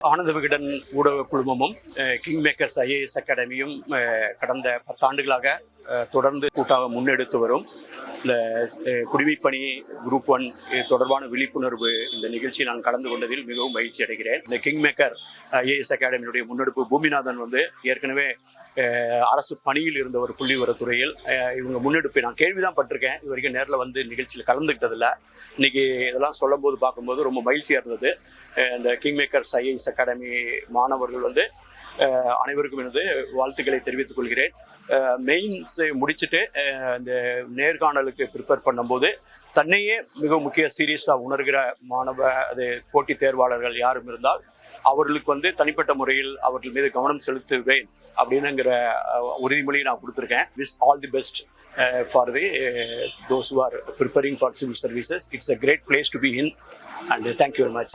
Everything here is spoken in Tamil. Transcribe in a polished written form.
ஆனந்த விகடன் ஊடக குழுமமும் கிங் மேக்கர்ஸ் ஐஏஎஸ் அகாடமியும் கடந்த 10 ஆண்டுகளாக தொடர்ந்து கூட்டாக முன்னெடுத்து வரும் இந்த குடிமைப்பணி குரூப் 1 தொடர்பான விழிப்புணர்வு இந்த நிகழ்ச்சி நான் கலந்து கொண்டதில் மிகவும் மகிழ்ச்சி அடைகிறேன். இந்த கிங் மேக்கர் ஐஏஎஸ் அகாடமியினுடைய முன்னெடுப்பு பூமிநாதன் ஏற்கனவே அரசு பணியில் இருந்த ஒரு புள்ளிவிவரத்துறையில் இவங்க முன்னெடுப்பை நான் கேள்விதான் பட்டிருக்கேன். இது வரைக்கும் நேரில் நிகழ்ச்சியில் கலந்துக்கிட்டதில்ல. இன்னைக்கு இதெல்லாம் சொல்லும் போது பார்க்கும்போது ரொம்ப மகிழ்ச்சியாக இருந்தது. இந்த கிங் மேக்கர்ஸ் ஐஏஎஸ் அகாடமி மாணவர்கள் அனைவருக்கும் எனது வாழ்த்துக்களை தெரிவித்துக் கொள்கிறேன். மெயின்ஸ் முடிச்சுட்டு இந்த நேர்காணலுக்கு ப்ரிப்பேர் பண்ணும்போது தன்னையே மிக முக்கிய சீரியஸாக உணர்கிற போட்டித் தேர்வாளர்கள் யாரும் இருந்தால் அவர்களுக்கு தனிப்பட்ட முறையில் அவர்கள் மீது கவனம் செலுத்துவேன் அப்படின்னுங்கிற உறுதிமொழியை நான் கொடுத்துருக்கேன். Wish all the best for those who are preparing for civil services. It's a great place to be in, and thank you very much.